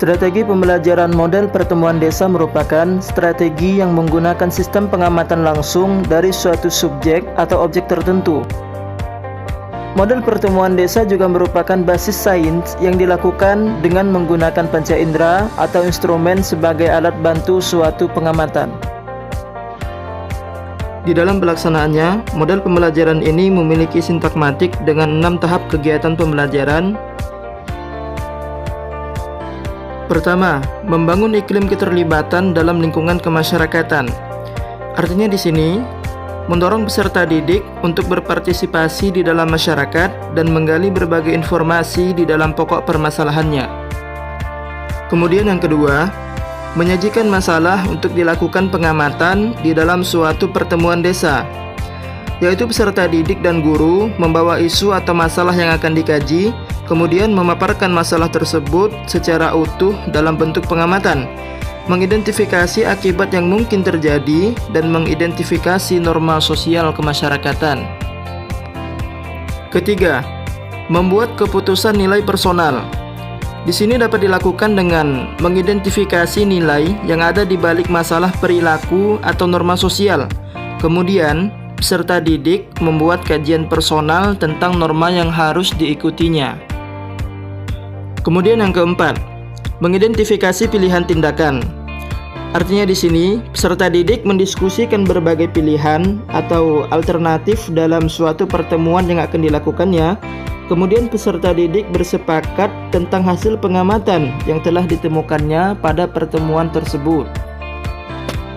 Strategi pembelajaran model pertemuan desa merupakan strategi yang menggunakan sistem pengamatan langsung dari suatu subjek atau objek tertentu. Model pertemuan desa juga merupakan basis sains yang dilakukan dengan menggunakan panca indera atau instrumen sebagai alat bantu suatu pengamatan. Di dalam pelaksanaannya, model pembelajaran ini memiliki sintakmatik dengan 6 tahap kegiatan pembelajaran. Pertama, membangun iklim keterlibatan dalam lingkungan kemasyarakatan. Artinya di sini, mendorong peserta didik untuk berpartisipasi di dalam masyarakat dan menggali berbagai informasi di dalam pokok permasalahannya. Kemudian yang kedua, menyajikan masalah untuk dilakukan pengamatan di dalam suatu pertemuan desa, yaitu peserta didik dan guru membawa isu atau masalah yang akan dikaji, kemudian memaparkan masalah tersebut secara utuh dalam bentuk pengamatan, mengidentifikasi akibat yang mungkin terjadi, dan mengidentifikasi norma sosial kemasyarakatan. Ketiga, membuat keputusan nilai personal. Di sini dapat dilakukan dengan mengidentifikasi nilai yang ada di balik masalah perilaku atau norma sosial. Kemudian, peserta didik membuat kajian personal tentang norma yang harus diikutinya. Kemudian yang keempat, mengidentifikasi pilihan tindakan. Artinya di sini, peserta didik mendiskusikan berbagai pilihan atau alternatif dalam suatu pertemuan yang akan dilakukannya. Kemudian peserta didik bersepakat tentang hasil pengamatan yang telah ditemukannya pada pertemuan tersebut.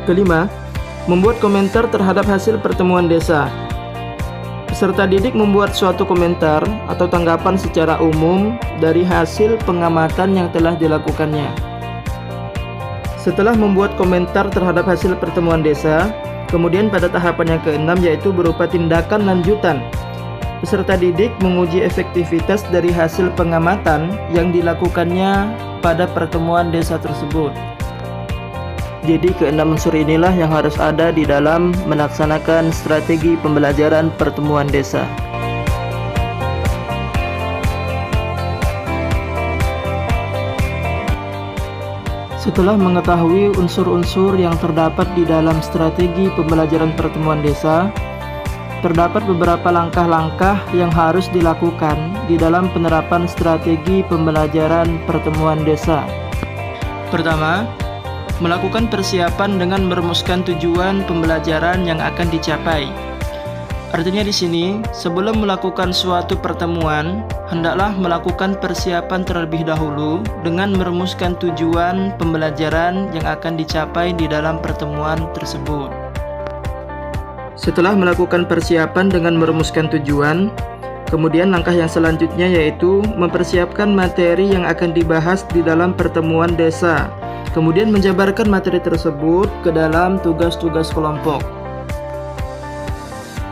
Kelima, membuat komentar terhadap hasil pertemuan desa. Peserta didik membuat suatu komentar atau tanggapan secara umum dari hasil pengamatan yang telah dilakukannya. Setelah membuat komentar terhadap hasil pertemuan desa, kemudian pada tahapan yang keenam yaitu berupa tindakan lanjutan. Peserta didik menguji efektivitas dari hasil pengamatan yang dilakukannya pada pertemuan desa tersebut. Jadi keenam unsur inilah yang harus ada di dalam melaksanakan strategi pembelajaran pertemuan desa. Setelah mengetahui unsur-unsur yang terdapat di dalam strategi pembelajaran pertemuan desa, terdapat beberapa langkah-langkah yang harus dilakukan di dalam penerapan strategi pembelajaran pertemuan desa. Pertama, melakukan persiapan dengan merumuskan tujuan pembelajaran yang akan dicapai. Artinya di sini, sebelum melakukan suatu pertemuan, hendaklah melakukan persiapan terlebih dahulu dengan merumuskan tujuan pembelajaran yang akan dicapai di dalam pertemuan tersebut. Setelah melakukan persiapan dengan merumuskan tujuan, kemudian langkah yang selanjutnya yaitu mempersiapkan materi yang akan dibahas di dalam pertemuan desa. Kemudian menjabarkan materi tersebut ke dalam tugas-tugas kelompok.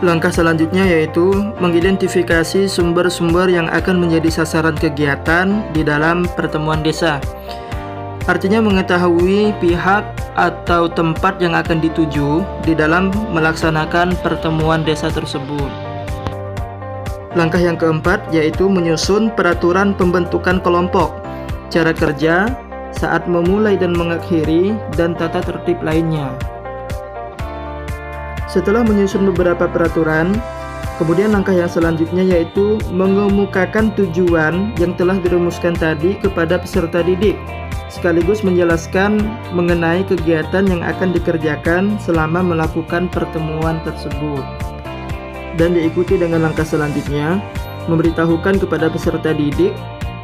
Langkah selanjutnya yaitu mengidentifikasi sumber-sumber yang akan menjadi sasaran kegiatan di dalam pertemuan desa. Artinya mengetahui pihak atau tempat yang akan dituju di dalam melaksanakan pertemuan desa tersebut. Langkah yang keempat yaitu menyusun peraturan pembentukan kelompok, cara kerja, saat memulai dan mengakhiri, dan tata tertib lainnya. Setelah menyusun beberapa peraturan, kemudian langkah yang selanjutnya yaitu mengemukakan tujuan yang telah dirumuskan tadi kepada peserta didik, sekaligus menjelaskan mengenai kegiatan yang akan dikerjakan selama melakukan pertemuan tersebut. Dan diikuti dengan langkah selanjutnya, memberitahukan kepada peserta didik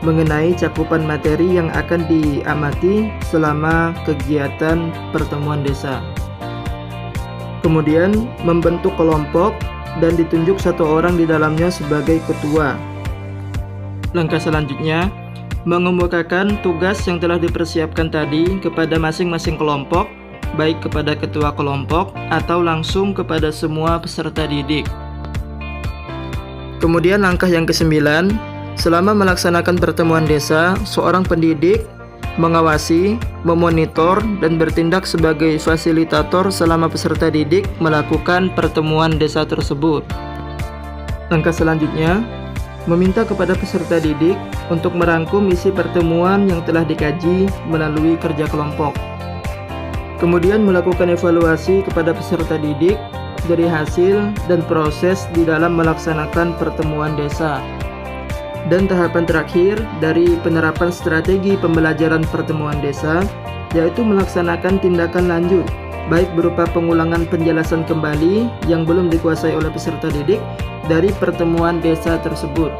mengenai cakupan materi yang akan diamati selama kegiatan pertemuan desa. Kemudian membentuk kelompok dan ditunjuk satu orang di dalamnya sebagai ketua. Langkah selanjutnya, mengemukakan tugas yang telah dipersiapkan tadi kepada masing-masing kelompok, baik kepada ketua kelompok atau langsung kepada semua peserta didik. Kemudian langkah yang kesembilan, selama melaksanakan pertemuan desa, seorang pendidik mengawasi, memonitor, dan bertindak sebagai fasilitator selama peserta didik melakukan pertemuan desa tersebut. Langkah selanjutnya, meminta kepada peserta didik untuk merangkum isi pertemuan yang telah dikaji melalui kerja kelompok. Kemudian melakukan evaluasi kepada peserta didik dari hasil dan proses di dalam melaksanakan pertemuan desa. Dan tahapan terakhir dari penerapan strategi pembelajaran pertemuan desa, yaitu melaksanakan tindakan lanjut, baik berupa pengulangan penjelasan kembali yang belum dikuasai oleh peserta didik dari pertemuan desa tersebut.